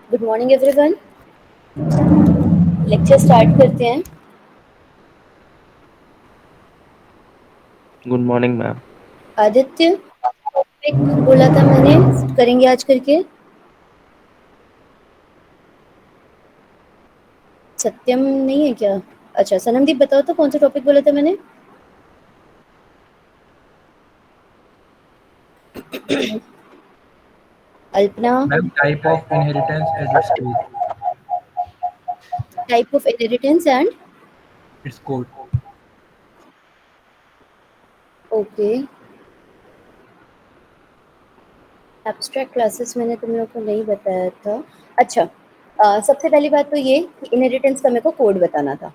Good morning everyone. Lecture start करते हैं। Good morning ma'am. Aditya, topic बोला था मैंने करेंगे आज करके। सत्यम नहीं है क्या? अच्छा, सनमदीप बताओ तो कौन सा टॉपिक बोला था मैंने? Alpana, ma'am type of inheritance as its code. Type of inheritance and its code. Okay. Abstract classes मैंने तुम लोग को नहीं बताया था। अच्छा, सबसे पहली बात तो ये कि इनहेरिटेंस का मेरे को कोड बताना था।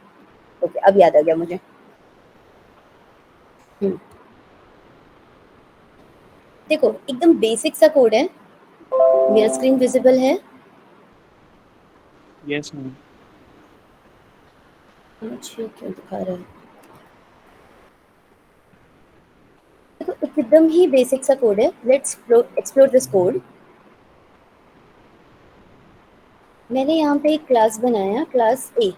ओके, अब याद आ गया मुझे। देखो, एकदम बेसिक सा कोड है। मेरा स्क्रीन विजिबल है? Yes ma'am. मुझे क्यों दिखा रहा है? देखो, एकदम ही बेसिक सा कोड है। Let's explore this code. मैंने यहाँ पे एक क्लास बनाया, क्लास ए।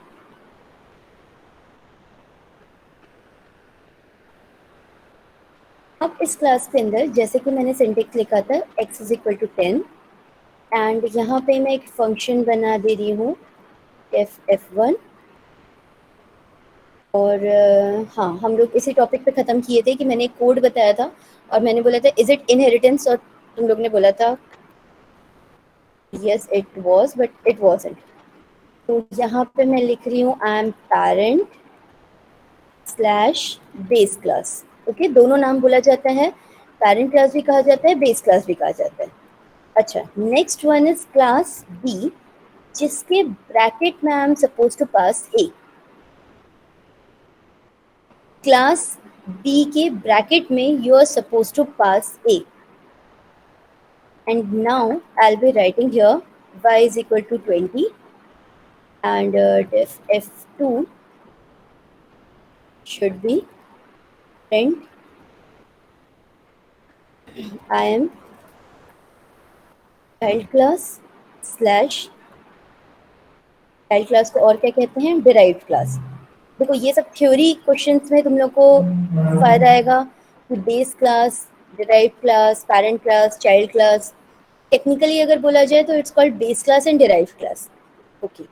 अब इस क्लास के अंदर जैसे कि मैंने सिंटेक्स लिखा था x is equal to 10, and यहाँ पे मैं एक फंक्शन बना दे रही हूँ f1। और हाँ, हम लोग इसी टॉपिक पे ख़त्म किए थे कि मैंने एक कोड बताया था और मैंने बोला था इज इट इनहेरिटेंस, और तुम लोग ने बोला था yes it was but it wasn't. तो यहाँ पे मैं लिख रही हूँ I am parent slash base class. Okay, दोनों नाम बोला जाता है, पेरेंट क्लास भी कहा जाता है, बेस क्लास भी कहा जाता है। अच्छा, next one is class B, जिसके ब्रैकेट में I am suppose to pass A. Class B के ब्रैकेट में you are suppose to pass A, and now I'll be writing here y is equal to 20, and def f2 should be print I am child class slash child class को और क्या कहते हैं, derived class। देखो, ये सब theory questions में तुम लोग को फायदा आएगा कि base class, derived class, parent class, child class. Technically अगर बोला जाए तो it's called base class and derived class. Okay,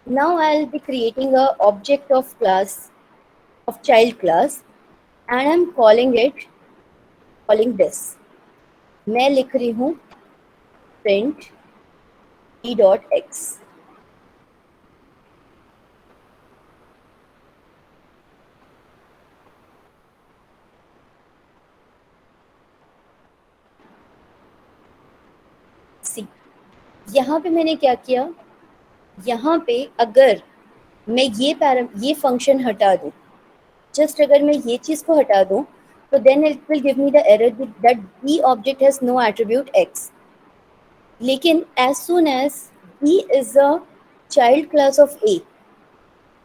now I'll be creating a object of class of child class and I'm calling this। मैं लिख रही हूँ print e dot x। सी, यहाँ पे मैंने क्या किया, यहाँ पे अगर मैं ये फंक्शन हटा दूँ, जस्ट अगर मैं ये चीज़ को हटा दूँ, तो then it will give me the error that b object has no attribute x। लेकिन as soon as b is a child class of a,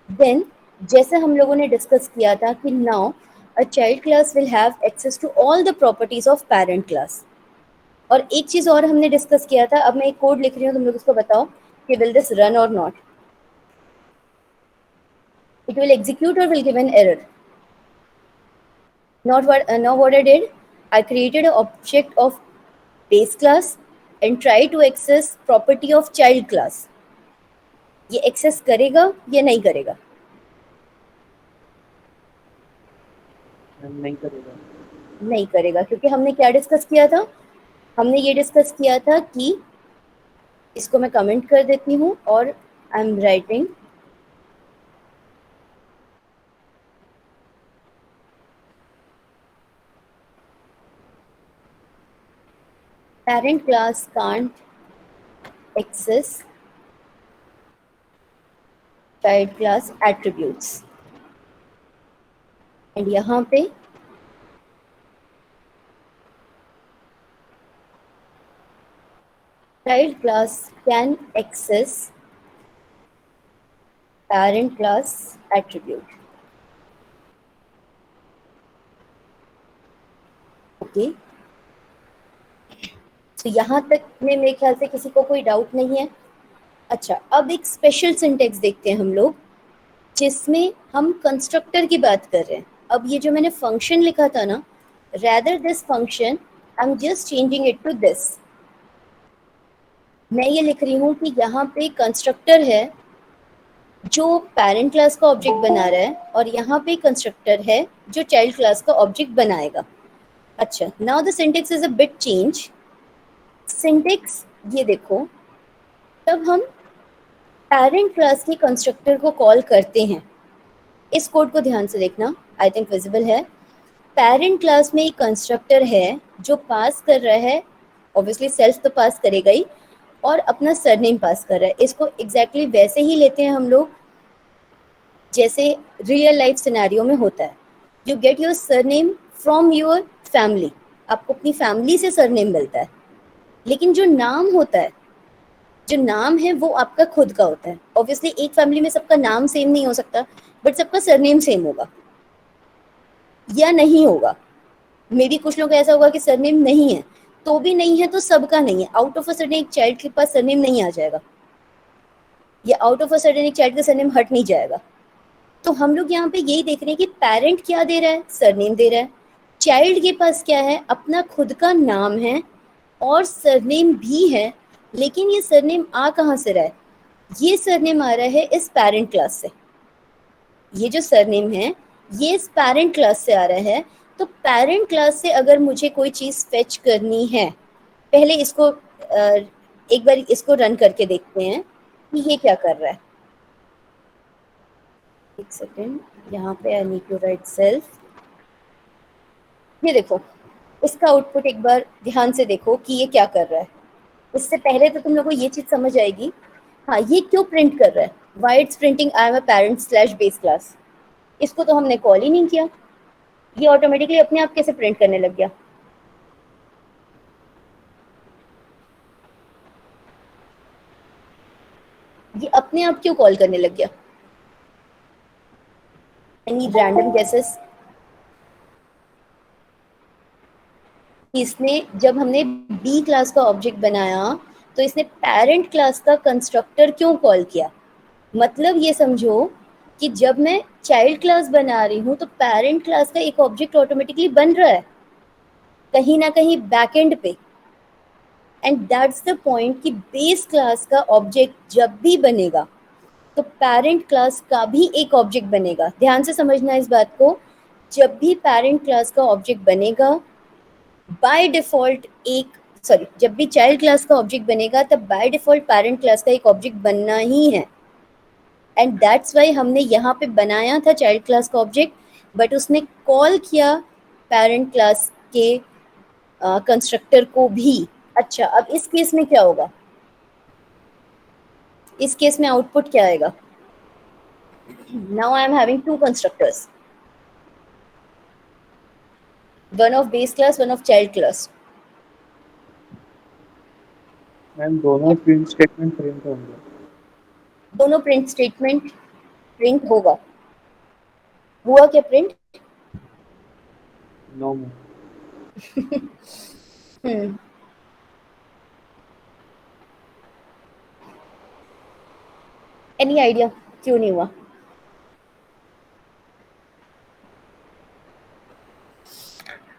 then जैसे हम लोगों ने डिस्कस किया था कि now a child class will have access to all the properties of parent class. और एक चीज और हमने डिस्कस किया था, अब मैं एक कोड लिख रही हूँ, तुम लोग उसको बताओ कि विल दिस रन और नॉट। इट विल एग्जीक्यूट और will give an error. Not what now what I did, I created an object of base class and try to access property of child class। ये access करेगा या नहीं करेगा? Ma'am नहीं करेगा। नहीं करेगा, क्योंकि हमने क्या डिस्कस किया था, हमने ये डिस्कस किया था कि इसको मैं कमेंट कर देती हूँ और I am writing parent class can't access child class attributes। And यहाँ पे child class can access parent class attribute. Okay, तो यहाँ तक में मेरे ख्याल से किसी को कोई डाउट नहीं है. अच्छा, अब एक स्पेशल सिंटेक्स देखते हैं हम लोग, जिसमें हम कंस्ट्रक्टर की बात कर रहे हैं. अब ये जो मैंने फंक्शन लिखा था ना, rather this function, I'm just changing it to this. मैं ये लिख रही हूँ कि यहाँ पे कंस्ट्रक्टर है जो पेरेंट क्लास का ऑब्जेक्ट बना रहा है, और यहाँ पे कंस्ट्रक्टर है जो चाइल्ड क्लास का ऑब्जेक्ट बनाएगा. अच्छा, now the syntax is a bit change. Syntax ये देखो, तब हम पेरेंट क्लास के कंस्ट्रक्टर को कॉल करते हैं. इस कोड को ध्यान से देखना, आई थिंक विजिबल है. पेरेंट क्लास में एक कंस्ट्रक्टर है जो पास कर रहा है, ऑब्वियसली सेल्फ तो पास करेगा ही, और अपना सरनेम पास कर रहा है. इसको एग्जैक्टली वैसे ही लेते हैं हम लोग जैसे रियल लाइफ सिनेरियो में होता है. You get your surname from your family. आपको अपनी फैमिली से सरनेम मिलता है, लेकिन जो नाम होता है, जो नाम है वो आपका खुद का होता है. ऑब्वियसली एक फैमिली में सबका नाम सेम नहीं हो सकता, बट सबका सरनेम सेम होगा या नहीं होगा. मे बी कुछ लोग ऐसा होगा कि सरनेम नहीं है, तो भी नहीं है तो सबका नहीं है. आउट ऑफ अ सडन एक चाइल्ड के पास सरनेम नहीं आ जाएगा, या आउट ऑफ अ सडन एक चाइल्ड का सरनेम हट नहीं जाएगा. तो हम लोग यहाँ पे यही देख रहे हैं कि पेरेंट क्या दे रहा है, सरनेम दे रहा है. चाइल्ड के पास क्या है, अपना खुद का नाम है और सरनेम भी है, लेकिन ये सरनेम आ कहाँ से रहा है, ये सरनेम आ रहा है इस पेरेंट क्लास से. ये जो सरनेम है ये इस पेरेंट क्लास से आ रहा है. तो पेरेंट क्लास से अगर मुझे कोई चीज़ फेच करनी है, पहले इसको एक बार इसको रन करके देखते हैं कि ये क्या कर रहा है. एक सेकेंड, यहाँ पे I need to write self. ये देखो, इसका आउटपुट एक बार ध्यान से देखो कि ये क्या कर रहा है. इससे पहले तो तुम लोगों को ये चीज़ समझ आएगी. हाँ, ये क्यों प्रिंट कर रहा है, why it's printing I am a parent slash base class. इसको तो हमने कॉल ही नहीं किया, ये ऑटोमेटिकली अपने आप कैसे प्रिंट करने लग गया. ये अपने आप क्यों कॉल करने लग गया. Any random guesses. इसने, जब हमने बी क्लास का ऑब्जेक्ट बनाया तो इसने पेरेंट क्लास का कंस्ट्रक्टर क्यों कॉल किया. मतलब ये समझो कि जब मैं चाइल्ड क्लास बना रही हूँ तो पेरेंट क्लास का एक ऑब्जेक्ट ऑटोमेटिकली बन रहा है कहीं ना कहीं बैकएंड पे. एंड दैट्स द पॉइंट कि बेस क्लास का ऑब्जेक्ट जब भी बनेगा तो पेरेंट क्लास का भी एक ऑब्जेक्ट बनेगा. ध्यान से समझना इस बात को. जब भी पेरेंट क्लास का ऑब्जेक्ट बनेगा बाय डिफॉल्ट जब भी चाइल्ड क्लास का ऑब्जेक्ट बनेगा तब बाय डिफॉल्ट पेरेंट क्लास का एक ऑब्जेक्ट बनना ही है. एंड दैट्स वाई हमने यहाँ पे बनाया था चाइल्ड क्लास का ऑब्जेक्ट, बट उसने कॉल किया पेरेंट क्लास के कंस्ट्रक्टर को भी. अच्छा, अब इस केस में क्या होगा, इस केस में आउटपुट क्या आएगा. Now I am having two constructors, one of base class, one of child class. Ma'am दोनों प्रिंट स्टेटमेंट प्रिंट होंगे. दोनों प्रिंट स्टेटमेंट प्रिंट होगा. हुआ क्या print. No ma'am. Any idea क्यों नहीं हुआ.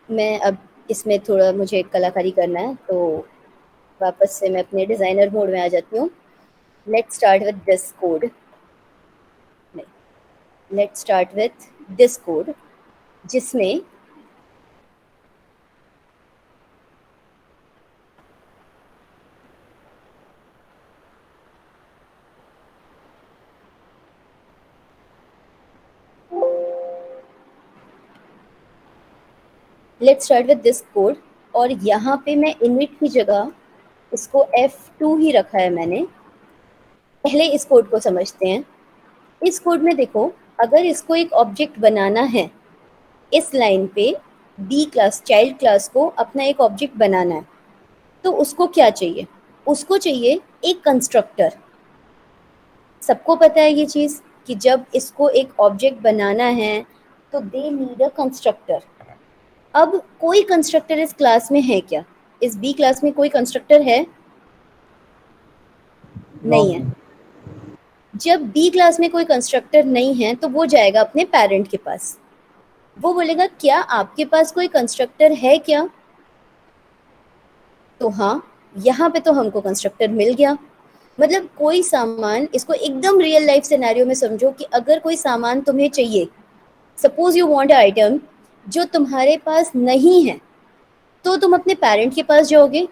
मैं अब इसमें थोड़ा मुझे कलाकारी करना है, तो वापस से मैं अपने डिज़ाइनर मोड में आ जाती हूँ. Let's start with this code. Let's start with this code जिसमें let's start with this code. और यहाँ पे मैं इनिट की जगह इसको F2 ही रखा है मैंने. पहले इस कोड को समझते हैं. इस कोड में देखो, अगर इसको एक ऑब्जेक्ट बनाना है, इस लाइन पे बी क्लास चाइल्ड क्लास को अपना एक ऑब्जेक्ट बनाना है, तो उसको क्या चाहिए, उसको चाहिए एक कंस्ट्रक्टर. सबको पता है ये चीज़. कि जब इसको एक ऑब्जेक्ट बनाना है तो दे नीड अ कंस्ट्रक्टर। अब कोई कंस्ट्रक्टर इस क्लास में है क्या? इस बी क्लास में कोई कंस्ट्रक्टर है? नो नहीं है। जब बी क्लास में कोई कंस्ट्रक्टर नहीं है तो वो जाएगा अपने पेरेंट के पास, वो बोलेगा क्या आपके पास कोई कंस्ट्रक्टर है क्या? तो हाँ, यहाँ पे तो हमको कंस्ट्रक्टर मिल गया। मतलब कोई सामान, इसको एकदम रियल लाइफ सिनेरियो में समझो कि अगर कोई सामान तुम्हें चाहिए, सपोज यू वांट आइटम जो तुम्हारे पास नहीं है, तो तुम अपने पेरेंट के पास जाओगे।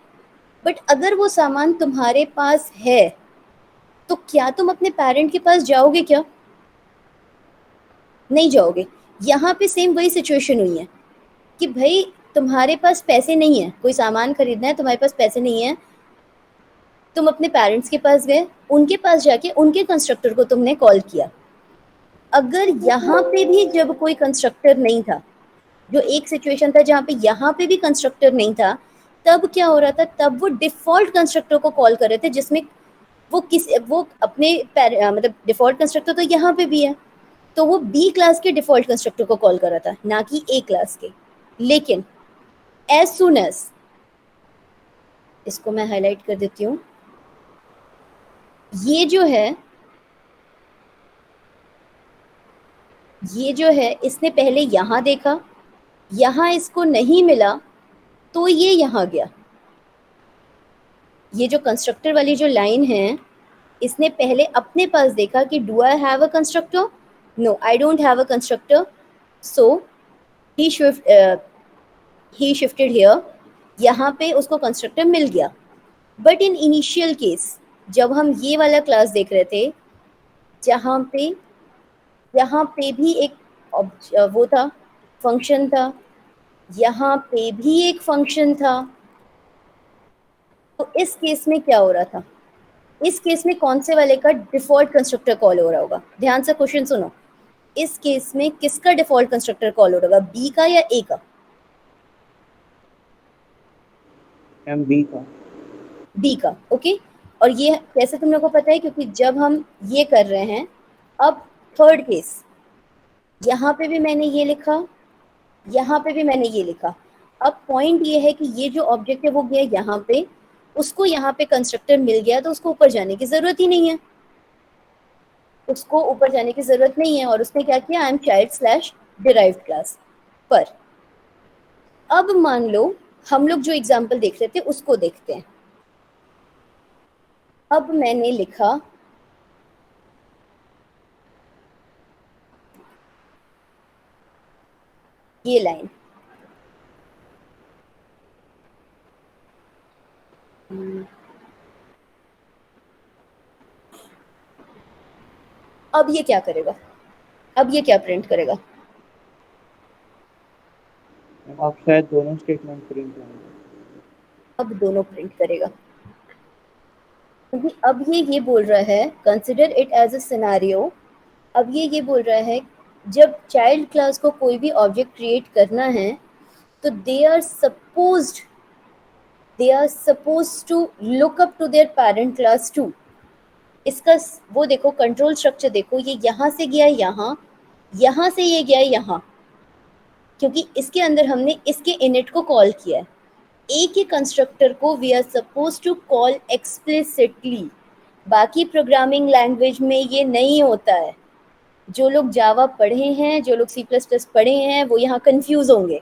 बट अगर वो सामान तुम्हारे पास है तो क्या तुम अपने पेरेंट के पास जाओगे क्या? नहीं जाओगे। यहाँ पे सेम वही सिचुएशन हुई है कि भाई तुम्हारे पास पैसे नहीं है, कोई सामान खरीदना है, तुम्हारे पास पैसे नहीं है, तुम अपने पेरेंट्स के पास गए, उनके पास जाके उनके कंस्ट्रक्टर को तुमने कॉल किया। अगर यहाँ पे भी जब कोई कंस्ट्रक्टर नहीं था, जो एक सिचुएशन था जहाँ पे यहाँ पे भी कंस्ट्रक्टर नहीं था, तब क्या हो रहा था? तब वो डिफॉल्ट कंस्ट्रक्टर को कॉल कर रहे थे जिसमें वो अपने मतलब डिफॉल्ट कंस्ट्रक्टर तो यहाँ पे भी है, तो वो बी क्लास के डिफॉल्ट कंस्ट्रक्टर को कॉल कर रहा था, ना कि ए क्लास के। लेकिन एज सुन एज, इसको मैं हाईलाइट कर देती हूँ, ये जो है इसने पहले यहाँ देखा, यहाँ इसको नहीं मिला तो ये यहाँ गया। ये जो कंस्ट्रक्टर वाली जो लाइन है, इसने पहले अपने पास देखा कि do I have a constructor? No, I don't have a constructor, so he shifted here. यहाँ पे उसको कंस्ट्रक्टर मिल गया। बट इन इनिशियल केस, जब हम ये वाला क्लास देख रहे थे, जहाँ पे यहाँ पे भी एक वो था, फंक्शन था, यहाँ पे भी एक फंक्शन था, तो इस केस में क्या हो रहा था? इस केस में कौन से वाले का डिफॉल्ट कंस्ट्रक्टर कॉल हो रहा होगा? ध्यान से क्वेश्चन सुनो। इस केस में किसका डिफॉल्ट कंस्ट्रक्टर कॉल हो रहा होगा, बी का या ए का? एम बी का। बी का, ओके। और ये कैसे तुम लोग को पता है? क्योंकि जब हम ये कर रहे हैं, अब थर्ड केस, यहाँ पे भी मैंने ये लिखा, यहाँ पे भी मैंने ये लिखा। अब पॉइंट ये है कि ये जो ऑब्जेक्ट है वो गया यहाँ पे, उसको यहाँ पे कंस्ट्रक्टर मिल गया, तो उसको ऊपर जाने की जरूरत ही नहीं है, उसको ऊपर जाने की जरूरत नहीं है। और उसने क्या किया? I am child slash derived class पर। अब मान लो हम लोग जो एग्जाम्पल देख रहे थे उसको देखते हैं। अब मैंने लिखा ये लाइन, अब ये क्या करेगा? अब ये क्या प्रिंट करेगा? आप शायद दोनों स्टेटमेंट प्रिंट होंगे। अब दोनों प्रिंट करेगा, क्योंकि अब ये बोल रहा है consider it as a scenario. अब ये बोल रहा है जब चाइल्ड क्लास को कोई भी ऑब्जेक्ट क्रिएट करना है तो they are suppose to look up to their parent class too. इसका वो देखो, कंट्रोल स्ट्रक्चर देखो, ये यहाँ से गया यहाँ, यहाँ से ये गया यहाँ, क्योंकि इसके अंदर हमने इसके इनिट को कॉल किया है। ए के कंस्ट्रक्टर को we are suppose to call explicitly. बाकी प्रोग्रामिंग लैंग्वेज में ये नहीं होता है। जो लोग जावा पढ़े हैं, जो लोग सी प्लस प्लस पढ़े हैं, वो यहाँ कंफ्यूज होंगे,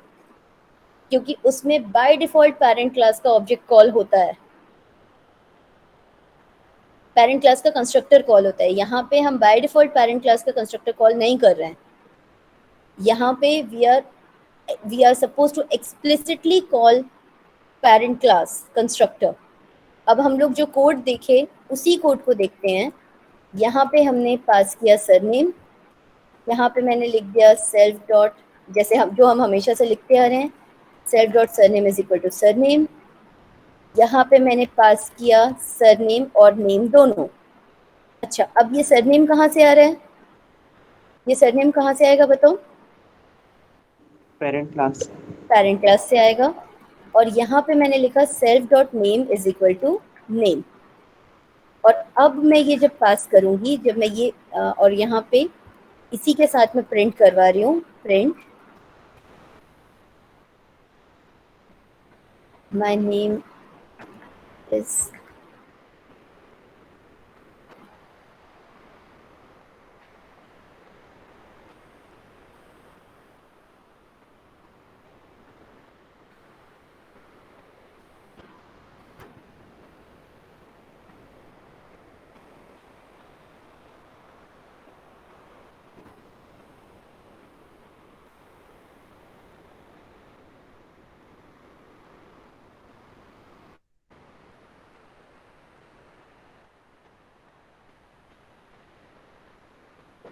क्योंकि उसमें बाय डिफॉल्ट पेरेंट क्लास का ऑब्जेक्ट कॉल होता है, पेरेंट क्लास का कंस्ट्रक्टर कॉल होता है। यहाँ पे हम बाय डिफॉल्ट पेरेंट क्लास का कंस्ट्रक्टर कॉल नहीं कर रहे हैं। यहाँ पे we are suppose to explicitly call parent class constructor. अब हम लोग जो कोड देखे उसी कोड को देखते हैं। यहाँ पे हमने पास किया सरनेम, यहाँ पे मैंने लिख दिया सेल्फ डॉट, जैसे हम हमेशा से लिखते आ रहे हैं, self dot surname is equal to surname. यहाँ पे मैंने पास किया सरनेम और नेम दोनों। अच्छा, अब ये सरनेम कहाँ से आ रहा है? ये सरनेम कहाँ से आएगा बताओ? Parent class. पेरेंट क्लास से आएगा। और यहाँ पे मैंने लिखा self dot name is equal to name. और अब मैं ये जब पास करूंगी, जब मैं ये और यहाँ पे इसी के साथ में प्रिंट करवा रही हूँ, प्रिंट माय नेम इज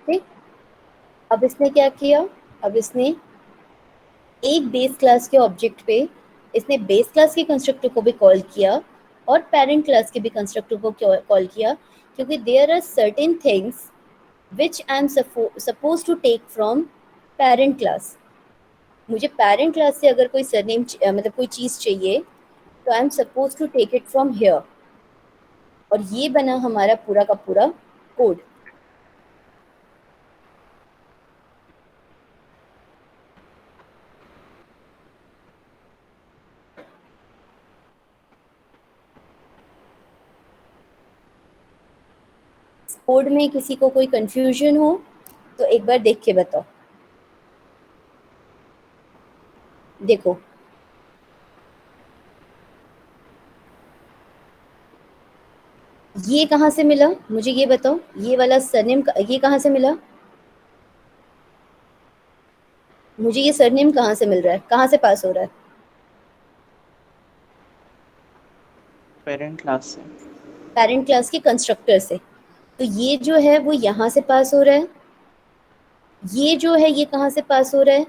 ठीक। अब इसने क्या किया, अब इसने एक बेस क्लास के ऑब्जेक्ट पे इसने बेस क्लास के कंस्ट्रक्टर को भी कॉल किया और पेरेंट क्लास के भी कंस्ट्रक्टर को कॉल किया, क्योंकि there are certain things which I am suppose to take from parent class. मुझे पेरेंट क्लास से अगर कोई सरनेम मतलब कोई चीज़ चाहिए तो I am suppose to take it from here. और ये बना हमारा पूरा का पूरा कोड। कोड में किसी को कोई कंफ्यूजन हो तो एक बार देख के बताओ। देखो, ये कहाँ से मिला, मुझे ये बताओ, ये वाला सरनेम ये कहाँ से मिला, मुझे ये सरनेम कहाँ से मिल रहा है, कहाँ से पास हो रहा है? पेरेंट क्लास से। पेरेंट क्लास के कंस्ट्रक्टर से। तो ये जो है वो यहाँ से पास हो रहा है, ये जो है ये कहाँ से पास हो रहा है,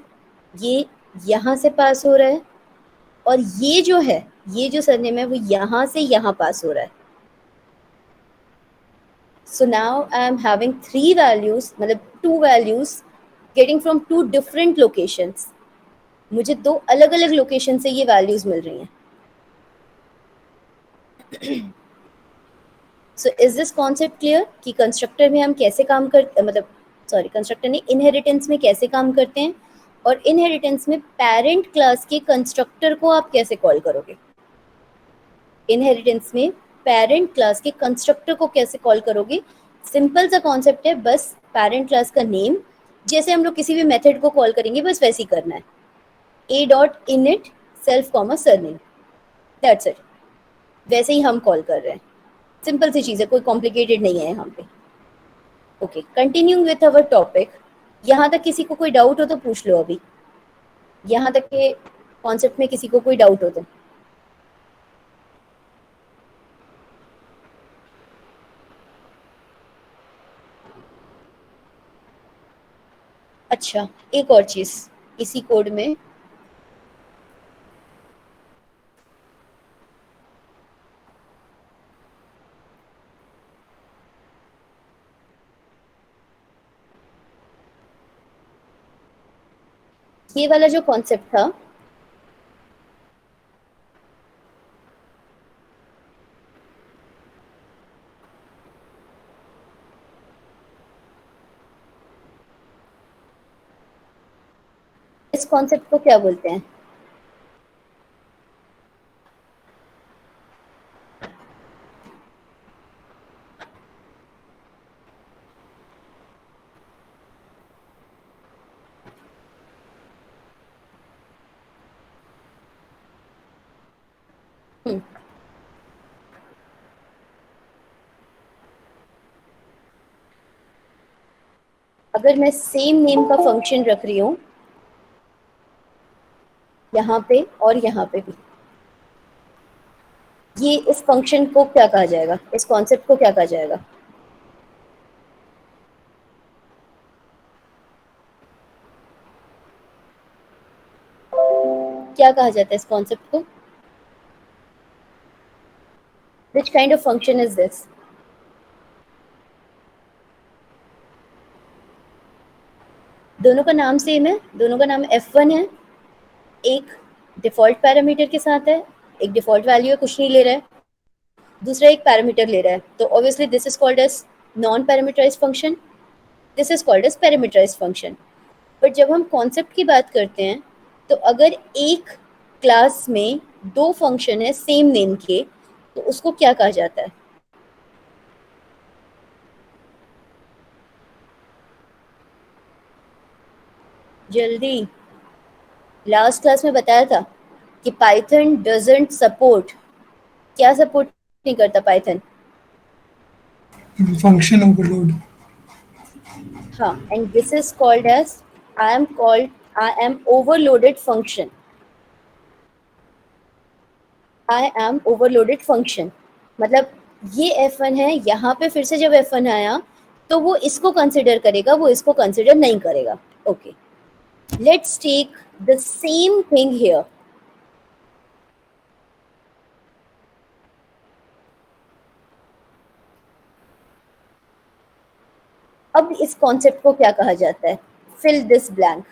ये यहाँ से पास हो रहा है, और ये जो है, ये जो सरनेम है वो यहाँ से यहाँ पास हो रहा है। So now I am having three values, मतलब two values getting from two different locations. मुझे दो अलग अलग लोकेशन से ये वैल्यूज मिल रही हैं। So is this concept clear कि कंस्ट्रक्टर में हम कैसे काम करते, मतलब सॉरी कंस्ट्रक्टर नहीं, इनहेरिटेंस में कैसे काम करते हैं, और इनहेरिटेंस में पेरेंट क्लास के कंस्ट्रक्टर को आप कैसे कॉल करोगे। इनहेरिटेंस में पेरेंट क्लास के कंस्ट्रक्टर को कैसे कॉल करोगे, सिंपल सा कॉन्सेप्ट है, बस पेरेंट क्लास का नेम जैसे हम लोग किसी भी मेथड को कॉल करेंगे बस वैसे ही करना है, a dot init self comma surname, that's it. वैसे ही हम कॉल कर रहे हैं, सिंपल सी चीज़ है, कोई कॉम्प्लिकेटेड नहीं है यहाँ पे। Okay, continuing with our topic. यहाँ तक किसी को कोई डाउट हो तो पूछ लो अभी, यहाँ तक के कॉन्सेप्ट में किसी को कोई डाउट हो तो। अच्छा, एक और चीज़ इसी कोड में, ये वाला जो कॉन्सेप्ट था, इस कॉन्सेप्ट को क्या बोलते हैं? अगर मैं सेम नेम का फंक्शन रख रही हूँ यहाँ पे और यहाँ पे भी, ये इस फंक्शन को क्या कहा जाएगा, इस कॉन्सेप्ट को क्या कहा जाएगा? क्या कहा जाता है इस कॉन्सेप्ट को? Which kind of function is this? दोनों का नाम सेम है, दोनों का नाम f1 है, एक डिफॉल्ट पैरामीटर के साथ है, एक डिफॉल्ट वैल्यू है, कुछ नहीं ले रहा है, दूसरा एक पैरामीटर ले रहा है, तो obviously this is called as non parameterize function, this is called as parameterize function. But जब हम कॉन्सेप्ट की बात करते हैं, तो अगर एक क्लास में दो फंक्शन है सेम नेम के, तो उसको क्या कहा जाता है? जल्दी, लास्ट क्लास में बताया था कि पाइथन डजंट सपोर्ट, क्या सपोर्ट नहीं करता पाइथन? Function overload. हाँ, and this is called as I am overloaded function, I am overloaded function. मतलब ये F1 है, यहाँ पे फिर से जब F1 आया तो वो इसको कंसिडर करेगा, वो इसको कंसिडर नहीं करेगा। Okay, let's take the same thing here. अब इस कॉन्सेप्ट को क्या कहा जाता है? Fill this blank.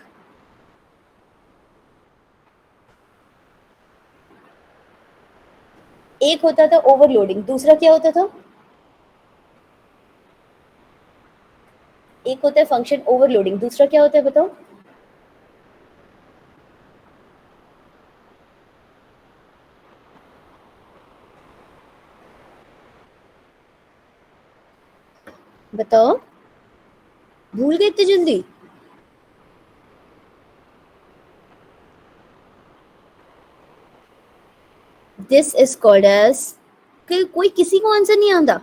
एक होता था ओवरलोडिंग, दूसरा क्या होता था? एक होता है फंक्शन ओवरलोडिंग, दूसरा क्या होता है बताओ? बताओ, भूल गए इतनी जल्दी? दिस इज कॉल्ड एज, कोई किसी को आंसर नहीं आता?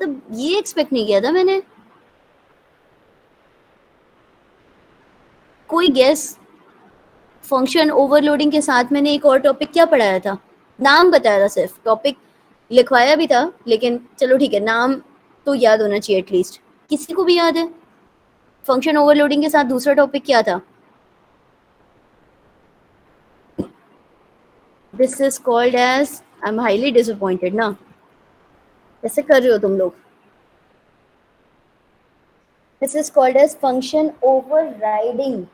तब ये एक्सपेक्ट नहीं किया था मैंने। कोई गेस? फंक्शन ओवरलोडिंग के साथ मैंने एक और टॉपिक क्या पढ़ाया था? नाम बताया था सिर्फ, टॉपिक लिखवाया भी था, लेकिन चलो ठीक है, नाम तो याद होना चाहिए एटलीस्ट। किसी को भी याद है फंक्शन ओवरलोडिंग के साथ दूसरा टॉपिक क्या था? This is called as, I am highly disappointed ना, कैसे कर रहे हो तुम लोग? This is called as function overriding.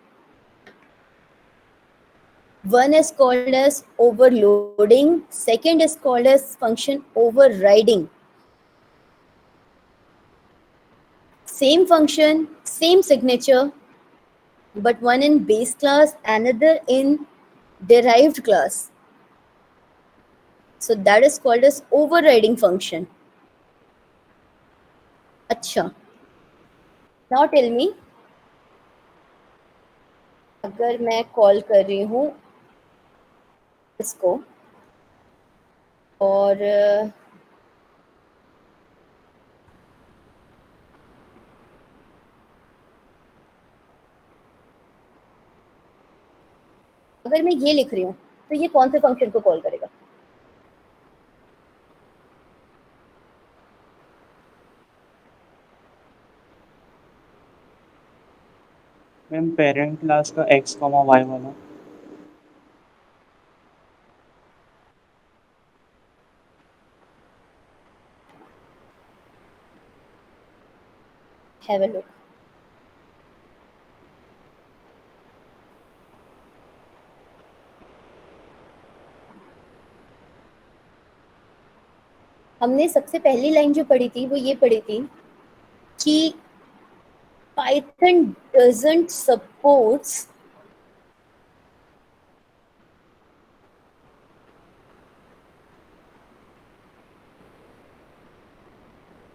One is called as overloading, second is called as function overriding. Same function, same signature, but one in base class, another in derived class. So that is called as overriding function. अच्छा, now tell me, अगर मैं call कर रही हूँ इसको और अगर मैं ये लिख रही हूँ, तो ये कौन से फंक्शन को कॉल करेगा? मैम पेरेंट क्लास का x, y वाला। Have a look. हमने सबसे पहली लाइन जो पढ़ी थी वो ये पढ़ी थी कि Python doesn't supports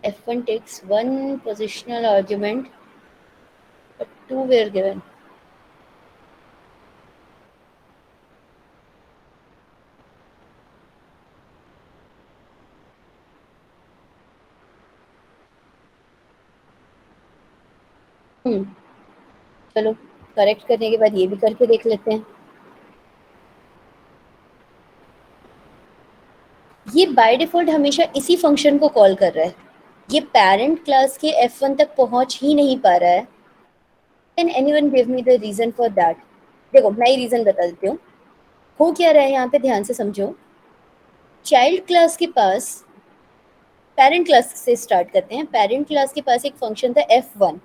F1 takes one positional argument, but two were given. चलो करेक्ट करने के बाद ये भी करके देख लेते हैं। ये बाय डिफॉल्ट हमेशा इसी फंक्शन को कॉल कर रहा है, ये पेरेंट क्लास के F1 तक पहुंच ही नहीं पा रहा है। Can anyone give me the reason for that? देखो मैं ही रीजन बता देती हूँ। हो क्या रहा है यहाँ पे, ध्यान से समझो। चाइल्ड क्लास के पास, पेरेंट क्लास से स्टार्ट करते हैं, पेरेंट क्लास के पास एक फंक्शन था F1,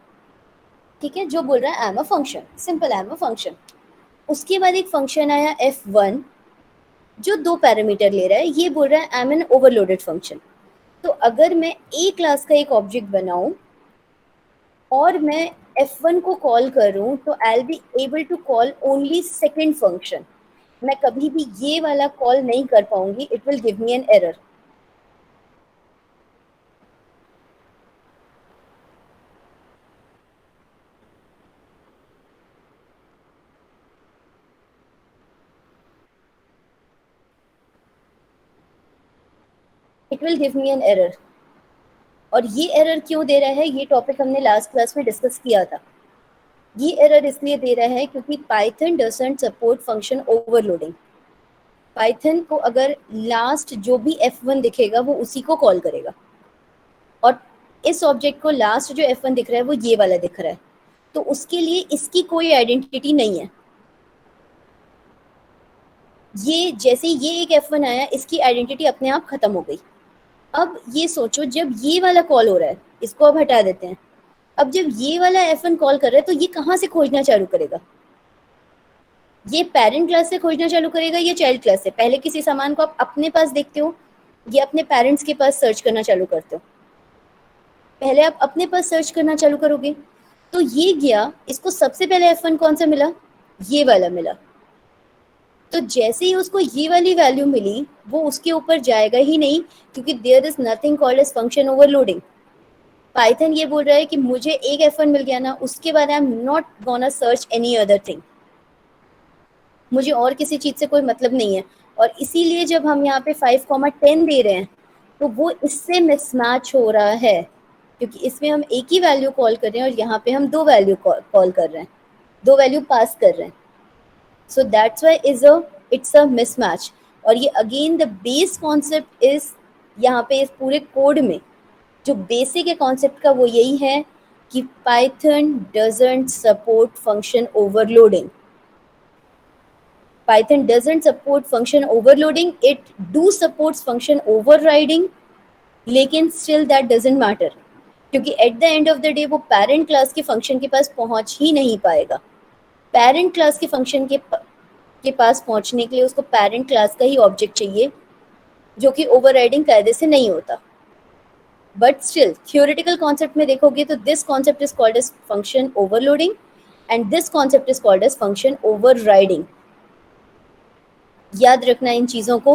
ठीक है, जो बोल रहा है I am a function, simple I am a function. उसके बाद एक फंक्शन आया F1, जो 2 पैरामीटर ले रहा है, ये बोल रहा है I am an overloaded function. तो अगर मैं ए क्लास का एक ऑब्जेक्ट बनाऊं और मैं f1 को कॉल करूं, तो I will be able to call only second function. मैं कभी भी ये वाला कॉल नहीं कर पाऊंगी, it will give me an error. It will give me an error. और ये एरर क्यों दे रहा है, ये टॉपिक हमने लास्ट क्लास में डिस्कस किया था। ये एरर इसलिए दे रहा है क्योंकि Python doesn't support function overloading. Python को अगर लास्ट जो भी f1 दिखेगा वो उसी को कॉल करेगा, और इस ऑब्जेक्ट को लास्ट जो f1 दिख रहा है वो ये वाला दिख रहा है, तो उसके लिए इसकी कोई आइडेंटिटी नहीं है। ये जैसे ये एक f1 आया, इसकी आइडेंटिटी अपने आप खत्म हो गई। अब ये सोचो, जब ये वाला कॉल हो रहा है, इसको अब हटा देते हैं। अब जब ये वाला f1 कॉल कर रहा है, तो ये कहाँ से खोजना चालू करेगा? ये पेरेंट क्लास से खोजना चालू करेगा या चाइल्ड क्लास से? पहले किसी सामान को आप अपने पास देखते हो या अपने पेरेंट्स के पास सर्च करना चालू करते हो? पहले आप अपने पास सर्च करना चालू करोगे। तो ये गया, इसको सबसे पहले f1 कौन सा मिला? ये वाला मिला। तो जैसे ही उसको ये वाली वैल्यू मिली, वो उसके ऊपर जाएगा ही नहीं, क्योंकि there is nothing called as function overloading. Python ये बोल रहा है कि मुझे एक f1 मिल गया ना, उसके बाद I am not gonna search any other thing. मुझे और किसी चीज से कोई मतलब नहीं है। और इसीलिए जब हम यहाँ पे 5,10 दे रहे हैं, तो वो इससे मिसमैच हो रहा है, क्योंकि इसमें हम एक ही वैल्यू कॉल कर रहे हैं और यहाँ पे हम 2 वैल्यू कॉल कर रहे हैं, 2 वैल्यू पास कर रहे हैं। So that's why it's a mismatch. और ये again the base concept is, यहाँ पे इस पूरे कोड में जो बेसिक है कॉन्सेप्ट का, वो यही है कि Python doesn't support function overloading. Python doesn't support function overloading. It do supports function overriding, लेकिन still that doesn't matter, क्योंकि at the end of the day वो parent class के function के पास पहुंच ही नहीं पाएगा। parent class के function के पास पहुंचने के लिए उसको parent class का ही object चाहिए, जो कि overriding कायदे से नहीं होता। But still theoretical concept में देखोगे तो this concept is called as function overloading and this concept is called as function overriding. याद रखना इन चीजों को।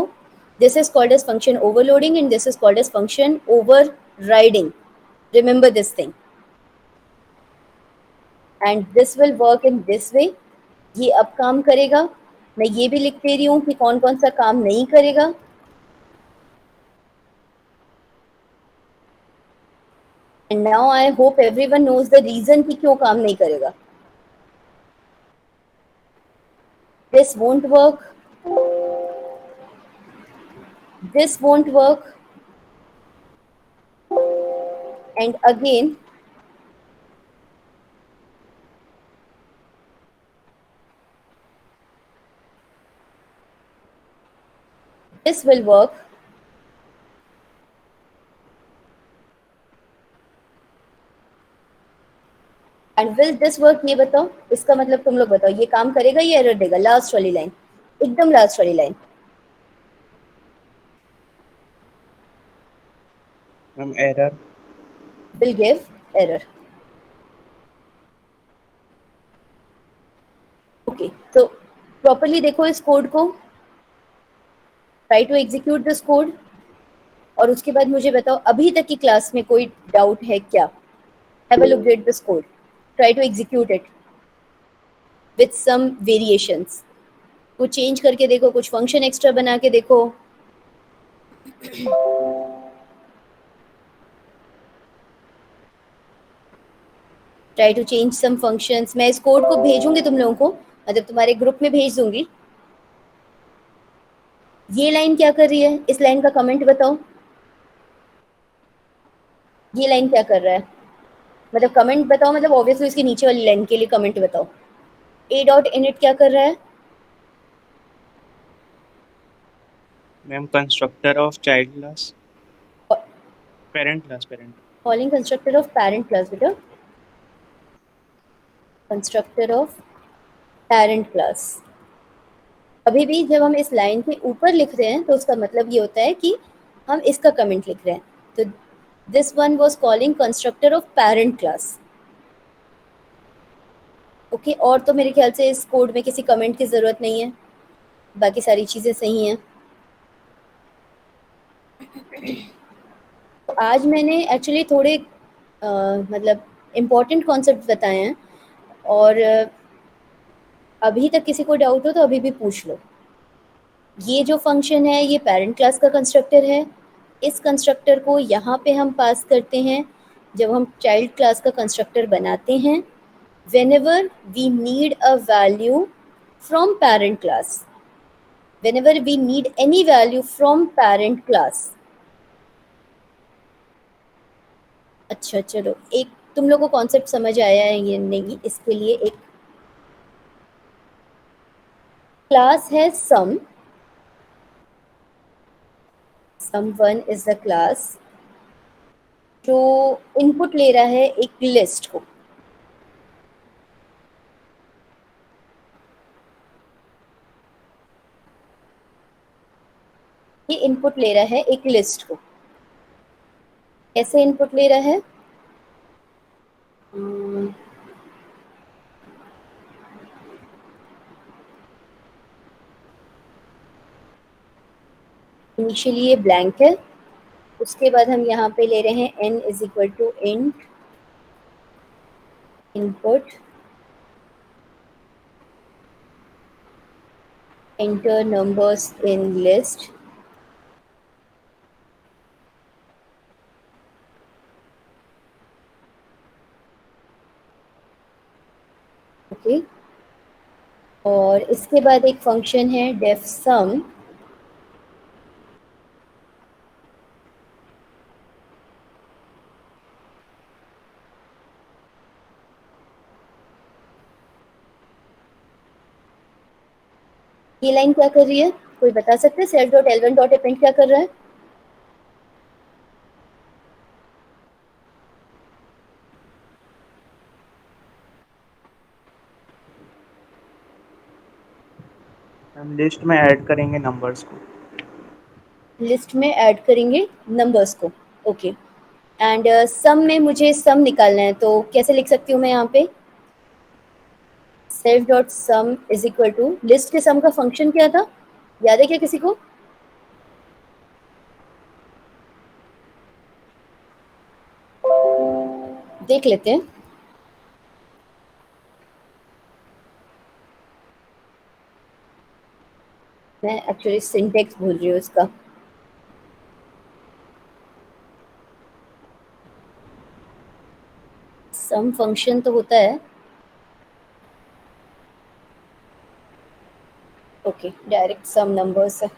This is called as function overloading and this is called as function overriding. Remember this thing and this will work in this way. ये अब काम करेगा। मैं ये भी लिख दे रही हूँ कि कौन कौन सा काम नहीं करेगा। And now I hope everyone knows the reason कि क्यों काम नहीं करेगा। This won't work, this won't work, and again this will work, and will this work? ये बताओ, इसका मतलब तुम लोग बताओ, ये काम करेगा या एरर देगा? लास्ट वाली लाइन, एकदम लास्ट वाली line. Error will give error. Okay, तो प्रॉपरली देखो इस कोड को, try to execute this code, और उसके बाद मुझे बताओ अभी तक की क्लास में कोई डाउट है क्या? Have a look at this code, try to execute it with some variations. कुछ चेंज करके देखो, कुछ फंक्शन एक्स्ट्रा बना के देखो। Try to change some functions. मैं इस कोड को भेजूंगी तुम लोगों को, मतलब तुम्हारे ग्रुप में भेज दूंगी। ये लाइन क्या कर रही है? इस लाइन का कमेंट बताओ। ये लाइन क्या कर रहा है? मतलब कमेंट बताओ, मतलब ऑब्वियसली इसके नीचे वाली लाइन के लिए कमेंट बताओ। ए डॉट इनिट क्या कर रहा है? Ma'am constructor of child class, parent class, parent calling constructor of parent class. बेटा कंस्ट्रक्टर ऑफ पेरेंट क्लास। अभी भी जब हम इस लाइन के ऊपर लिख रहे हैं तो उसका मतलब ये होता है कि हम इसका कमेंट लिख रहे हैं। तो this one was calling constructor of parent class. Okay, और तो मेरे ख्याल से इस कोड में किसी कमेंट की ज़रूरत नहीं है, बाकी सारी चीज़ें सही हैं। तो आज मैंने एक्चुअली थोड़े मतलब इम्पोर्टेंट कॉन्सेप्ट बताए हैं, और अभी तक किसी को डाउट हो तो अभी भी पूछ लो। ये जो फंक्शन है ये पेरेंट क्लास का कंस्ट्रक्टर है। इस कंस्ट्रक्टर को यहाँ पे हम पास करते हैं जब हम चाइल्ड क्लास का कंस्ट्रक्टर बनाते हैं, whenever we need a value from parent class, whenever we need any value from parent class। अच्छा चलो, एक तुम लोगों को कॉन्सेप्ट समझ आया है ये नहीं, इसके लिए एक क्लास है सम वन इज द क्लास जो इनपुट ले रहा है एक लिस्ट को। ये इनपुट ले रहा है एक लिस्ट को। कैसे इनपुट ले रहा है? इनिशियली ये ब्लैंक है, उसके बाद हम यहाँ पे ले रहे हैं n is equal to int input enter numbers in list। Okay, और इसके बाद एक फंक्शन है def sum। ये लाइन क्या कर रही है, कोई बता सकते हैं? Self dot L one dot append क्या कर रहा है? हम लिस्ट में ऐड करेंगे नंबर्स को। लिस्ट में ऐड करेंगे नंबर्स को। ओके, एंड सम में मुझे सम निकालना है, तो कैसे लिख सकती हूँ मैं यहाँ पे? Self dot sum is equal to list के सम का फंक्शन क्या था, याद है क्या किसी को? देख लेते हैं। मैं एक्चुअली सिंटेक्स भूल रही हूँ इसका। सम फंक्शन तो होता है, ओके, डायरेक्ट सम नंबर्स है।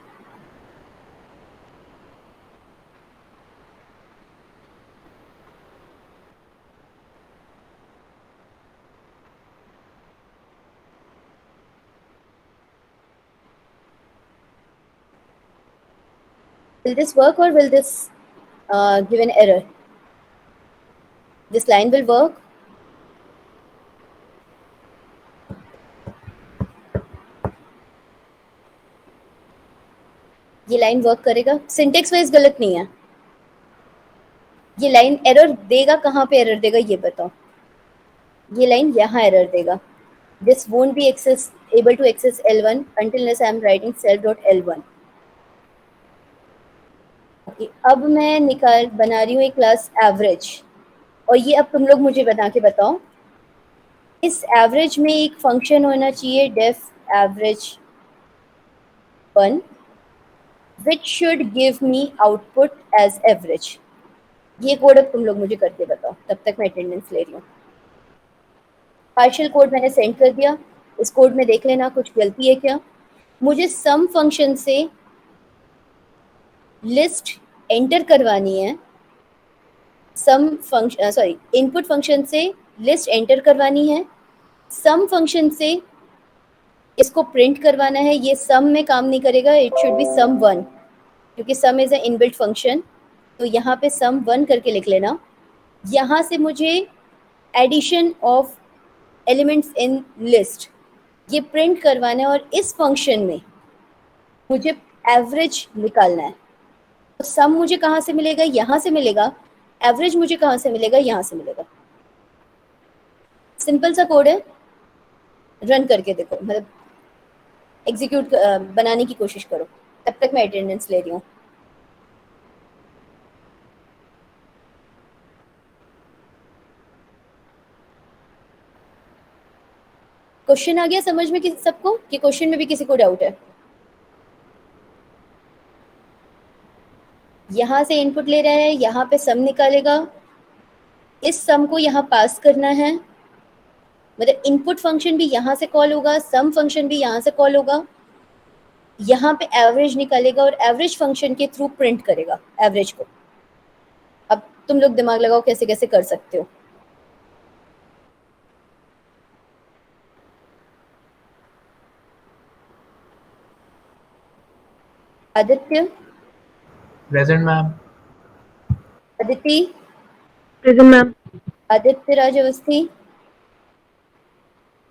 Will this work or will this give an error? This line will work. ये लाइन वर्क करेगा, सिंटेक्स वाइज गलत नहीं है। ये लाइन एरर देगा, कहाँ पे एरर देगा ये बताओ? ये लाइन यहाँ एरर देगा, this won't be able to access L1 until unless I am writing self.L1। Okay, अब मैं बना रही हूँ एक क्लास एवरेज, और ये अब तुम लोग मुझे बना के बताओ। इस एवरेज में एक फंक्शन होना चाहिए def average 1 which should give me output as average। ये कोड अब तुम लोग मुझे करके बताओ, तब तक मैं अटेंडेंस ले रही हूँ। पार्शियल कोड मैंने सेंड कर दिया, इस कोड में देख लेना कुछ गलती है क्या। मुझे सम फंक्शन से लिस्ट एंटर करवानी है, सम फंक्शन सॉरी इनपुट फंक्शन से लिस्ट एंटर करवानी है, सम फंक्शन से इसको प्रिंट करवाना है। ये सम में काम नहीं करेगा, it should be sum one, क्योंकि sum is a inbuilt function. तो यहाँ पे सम वन करके लिख लेना। यहाँ से मुझे addition of elements in list ये प्रिंट करवाना है, और इस फंक्शन में मुझे एवरेज निकालना है, तो सम मुझे कहाँ से मिलेगा? यहाँ से मिलेगा। एवरेज मुझे कहाँ से मिलेगा? यहाँ से मिलेगा। सिंपल सा कोड है, रन करके देखो, मतलब एग्जीक्यूट बनाने की कोशिश करो। तब तक मैं अटेंडेंस ले रही हूँ। क्वेश्चन आ गया समझ में किसी सबको कि क्वेश्चन में भी किसी को डाउट है? यहाँ से इनपुट ले रहा है, यहाँ पे सम निकालेगा, इस सम को यहाँ पास करना है, मतलब इनपुट फंक्शन भी यहाँ से कॉल होगा, सम फंक्शन भी यहाँ से कॉल होगा, यहाँ पे एवरेज निकालेगा और एवरेज फंक्शन के थ्रू प्रिंट करेगा एवरेज को। अब तुम लोग दिमाग लगाओ कैसे कैसे कर सकते हो। Aditya, Present, ma'am. Aditi, present ma'am. Aditya Raj Awasthi,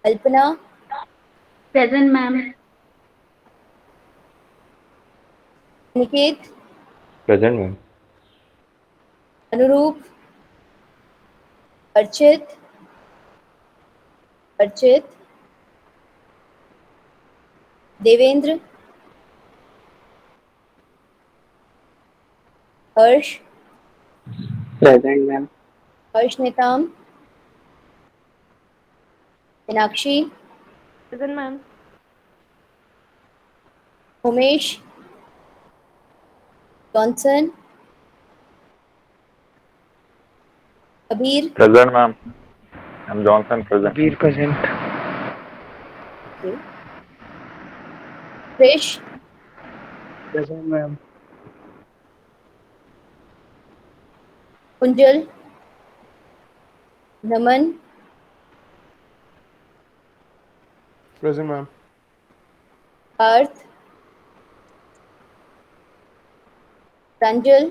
Alpana, present ma'am. Niket, present ma'am. Anurup, Archit, Archit, Devendra, Harsh, present ma'am. Harsh Netam, Meenakshi, present ma'am. Umesh, Johnson, Kabir, present ma'am. I'm Johnson, present. Veer present. Krish, present ma'am. Kunjal, Naman, present ma'am. Parth, Pranjal,